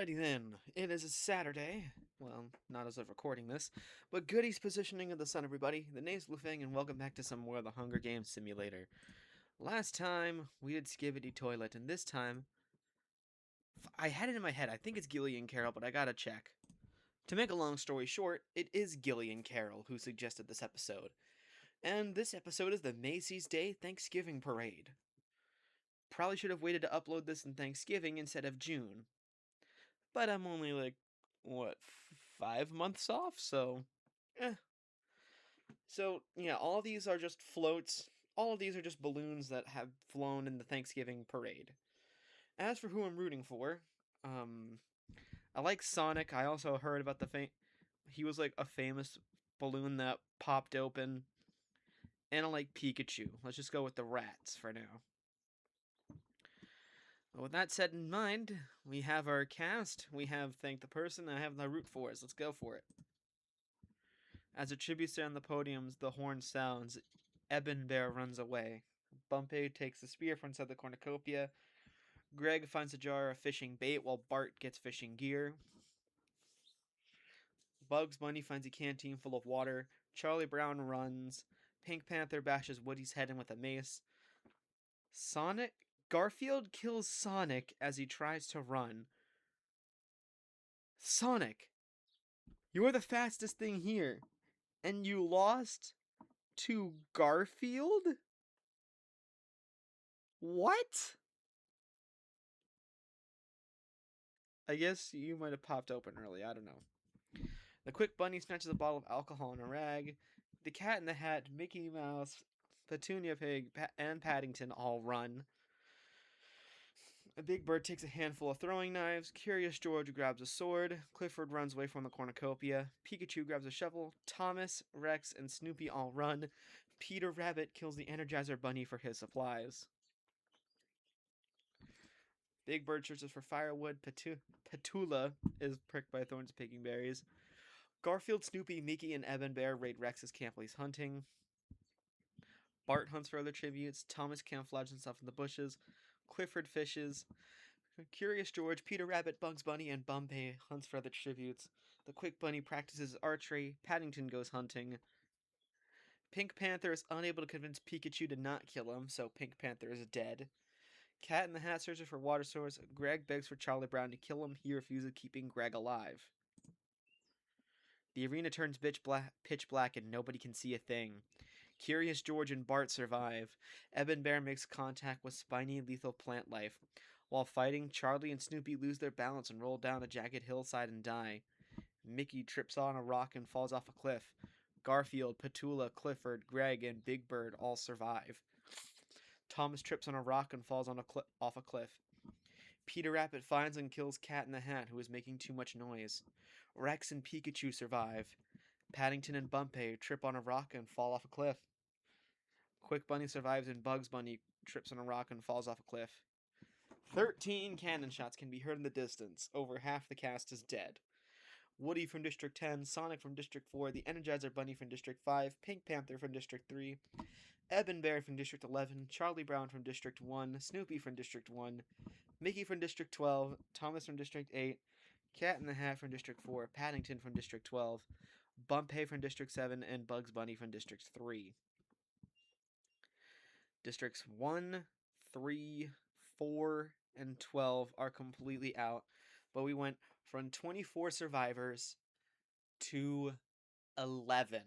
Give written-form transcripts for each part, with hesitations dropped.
Alrighty then, it is a Saturday. Well, not as of recording this, but Goody's positioning of the sun, everybody. The name's Lufeng, and welcome back to some more of the Hunger Games Simulator. Last time, we did Skibidi Toilet, and this time, I had it in my head. I think it's Gillian Carroll, but I gotta check. To make a long story short, it is Gillian Carroll who suggested this episode. And this episode is the Macy's Day Thanksgiving Parade. Probably should have waited to upload this in Thanksgiving instead of June. But I'm only like, what, 5 months off? So, eh. So, yeah, all these are just floats. All of these are just balloons that have flown in the Thanksgiving parade. As for who I'm rooting for, um, I like Sonic. I also heard about he was like a famous balloon that popped open. And I like Pikachu. Let's just go with the rats for now. But with that said in mind, we have our cast. We have Thank the Person. And I have the root for us. Let's go for it. As a tribute on the podiums, the horn sounds. Eben Bear runs away. Bumpy takes the spear from inside the cornucopia. Greg finds a jar of fishing bait while Bart gets fishing gear. Bugs Bunny finds a canteen full of water. Charlie Brown runs. Pink Panther bashes Woody's head in with a mace. Garfield kills Sonic as he tries to run. Sonic, you're the fastest thing here, and you lost to Garfield? What? I guess you might have popped open early. I don't know. The Quick Bunny snatches a bottle of alcohol and a rag. The Cat in the Hat, Mickey Mouse, Petunia Pig, and Paddington all run. A Big Bird takes a handful of throwing knives. Curious George grabs a sword. Clifford runs away from the cornucopia. Pikachu grabs a shovel. Thomas, Rex, and Snoopy all run. Peter Rabbit kills the Energizer Bunny for his supplies. Big Bird searches for firewood. Petula is pricked by thorns picking berries. Garfield, Snoopy, Mickey, and Eben Bear raid Rex's camp while he's hunting. Bart hunts for other tributes. Thomas camouflages himself in the bushes. Clifford fishes. Curious George, Peter Rabbit, Bugs Bunny, and Bumpy hunts for other tributes. The Quick Bunny practices archery. Paddington goes hunting. Pink Panther is unable to convince Pikachu to not kill him, so Pink Panther is dead. Cat in the Hat searches for water source. Greg begs for Charlie Brown to kill him. He refuses, keeping Greg alive. The arena turns pitch black and nobody can see a thing. Curious George and Bart survive. Eben Bear makes contact with spiny, lethal plant life. While fighting, Charlie and Snoopy lose their balance and roll down a jagged hillside and die. Mickey trips on a rock and falls off a cliff. Garfield, Petula, Clifford, Greg, and Big Bird all survive. Thomas trips on a rock and falls off a cliff. Peter Rabbit finds and kills Cat in the Hat, who is making too much noise. Rex and Pikachu survive. Paddington and Bumpy trip on a rock and fall off a cliff. Quick Bunny survives and Bugs Bunny trips on a rock and falls off a cliff. 13 cannon shots can be heard in the distance. Over half the cast is dead. Woody from District 10, Sonic from District 4, the Energizer Bunny from District 5, Pink Panther from District 3, Eben Bear from District 11, Charlie Brown from District 1, Snoopy from District 1, Mickey from District 12, Thomas from District 8, Cat in the Hat from District 4, Paddington from District 12, Bumpy from District 7, and Bugs Bunny from District 3. Districts 1, 3, 4, and 12 are completely out, but we went from 24 survivors to 11.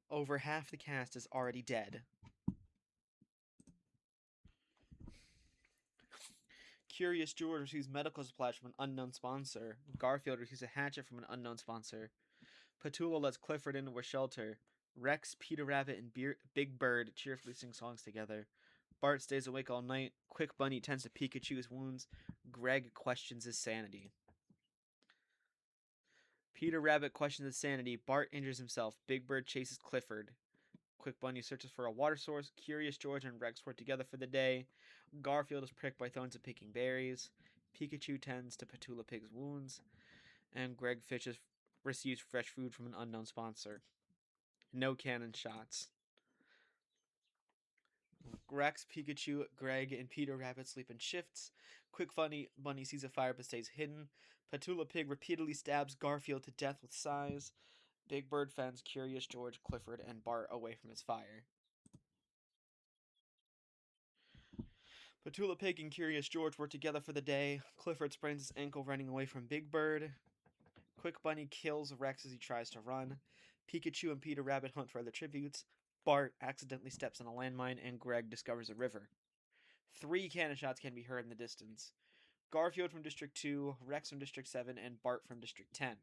Over half the cast is already dead. Curious George receives medical supplies from an unknown sponsor. Garfield receives a hatchet from an unknown sponsor. Petula lets Clifford into her shelter. Rex, Peter Rabbit, and Big Bird cheerfully sing songs together. Bart stays awake all night. Quick Bunny tends to Pikachu's wounds. Greg questions his sanity. Peter Rabbit questions his sanity. Bart injures himself. Big Bird chases Clifford. Quick Bunny searches for a water source. Curious George and Rex work together for the day. Garfield is pricked by thorns of picking berries. Pikachu tends to Petula Pig's wounds. And Greg receives fresh food from an unknown sponsor. No cannon shots. Rex, Pikachu, Greg, and Peter Rabbit sleep in shifts. Quick Bunny sees a fire but stays hidden. Petula Pig repeatedly stabs Garfield to death with sighs. Big Bird fends Curious George, Clifford, and Bart away from his fire. Petula Pig and Curious George work together for the day. Clifford sprains his ankle running away from Big Bird. Quick Bunny kills Rex as he tries to run. Pikachu and Peter Rabbit hunt for other tributes. Bart accidentally steps on a landmine, and Greg discovers a river. 3 cannon shots can be heard in the distance. Garfield from District 2, Rex from District 7, and Bart from District 10.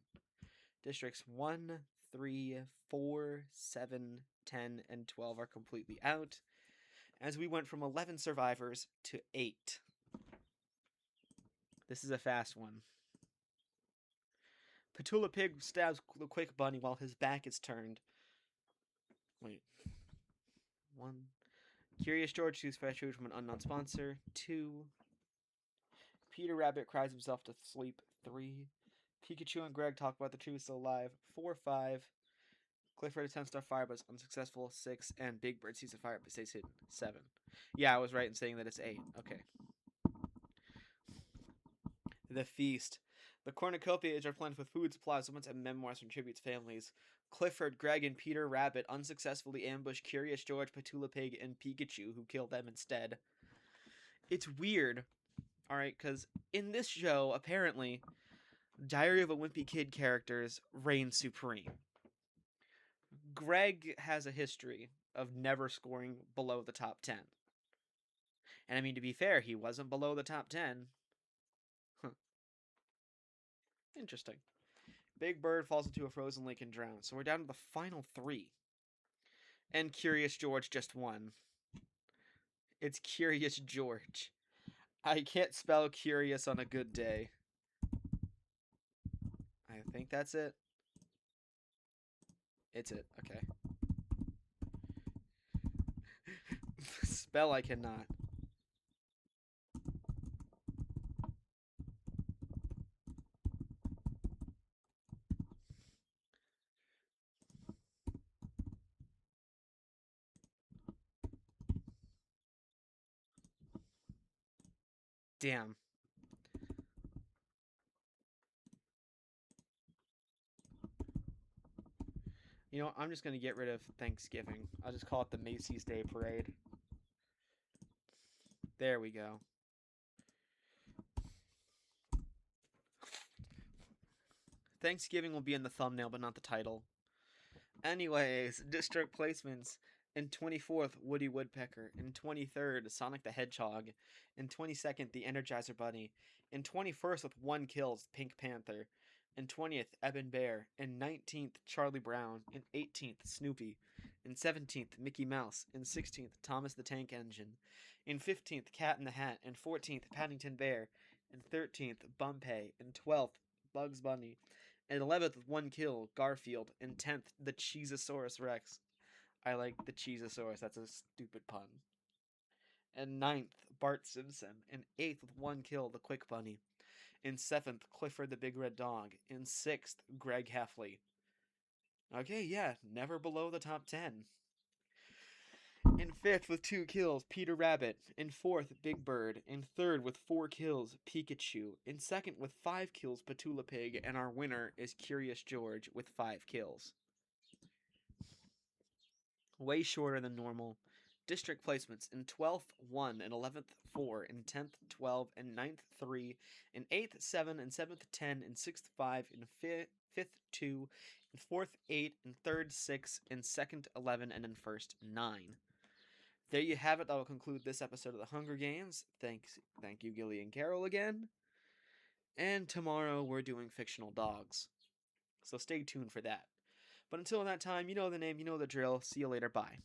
Districts 1, 3, 4, 7, 10, and 12 are completely out, as we went from 11 survivors to 8. This is a fast one. Petula Pig stabs the Quick Bunny while his back is turned. Wait. 1. Curious George sees fresh food from an unknown sponsor. 2. Peter Rabbit cries himself to sleep. 3. Pikachu and Greg talk about the tree was still alive. 4, 5. Clifford attempts to fire but is unsuccessful. 6. And Big Bird sees a fire but stays hidden. 7. Yeah, I was right in saying that it's 8. Okay. The Feast. The cornucopias are planted with food supplies, summons, and memoirs from tributes families. Clifford, Greg, and Peter Rabbit unsuccessfully ambush Curious George, Petula Pig, and Pikachu, who kill them instead. It's weird, alright, because in this show, apparently, Diary of a Wimpy Kid characters reign supreme. Greg has a history of never scoring below the top 10. And I mean, to be fair, he wasn't below the top 10. Huh. Interesting. Big Bird falls into a frozen lake and drowns, so we're down to the final 3. And Curious George just won. It's Curious George. I can't spell curious on a good day. I think that's it. It's it. Okay. Spell I cannot. Damn. You know, I'm just going to get rid of Thanksgiving. I'll just call it the Macy's Day Parade. There we go. Thanksgiving will be in the thumbnail, but not the title. Anyways, district placements. In 24th, Woody Woodpecker. In 23rd, Sonic the Hedgehog. In 22nd, the Energizer Bunny. In 21st, with 1 kill, Pink Panther. In 20th, Eben Bear. In 19th, Charlie Brown. In 18th, Snoopy. In 17th, Mickey Mouse. In 16th, Thomas the Tank Engine. In 15th, Cat in the Hat. In 14th, Paddington Bear. In 13th, Bumpay. In 12th, Bugs Bunny. In 11th, with 1 kill, Garfield. In 10th, the Cheezosaurus Rex. I like the Cheezosaurus, that's a stupid pun. In 9th, Bart Simpson. In 8th, with 1 kill, the Quick Bunny. In 7th, Clifford the Big Red Dog. In 6th, Greg Heffley. Okay, yeah, never below the top 10. In 5th, with 2 kills, Peter Rabbit. In 4th, Big Bird. In 3rd, with 4 kills, Pikachu. In 2nd, with 5 kills, Petula Pig. And our winner is Curious George with 5 kills. Way shorter than normal. District placements in 12th, 1, in 11th, 4, in 10th, 12, in 9th, 3, in 8th, 7, in 7th, 10, in 6th, 5, in 5th, 2, in 4th, 8, in 3rd, 6, in 2nd, 11, and in 1st, 9. There you have it. That will conclude this episode of the Hunger Games. Thank you, Gilly and Carol, again. And tomorrow we're doing fictional dogs. So stay tuned for that. But until that time, you know the name, you know the drill. See you later. Bye.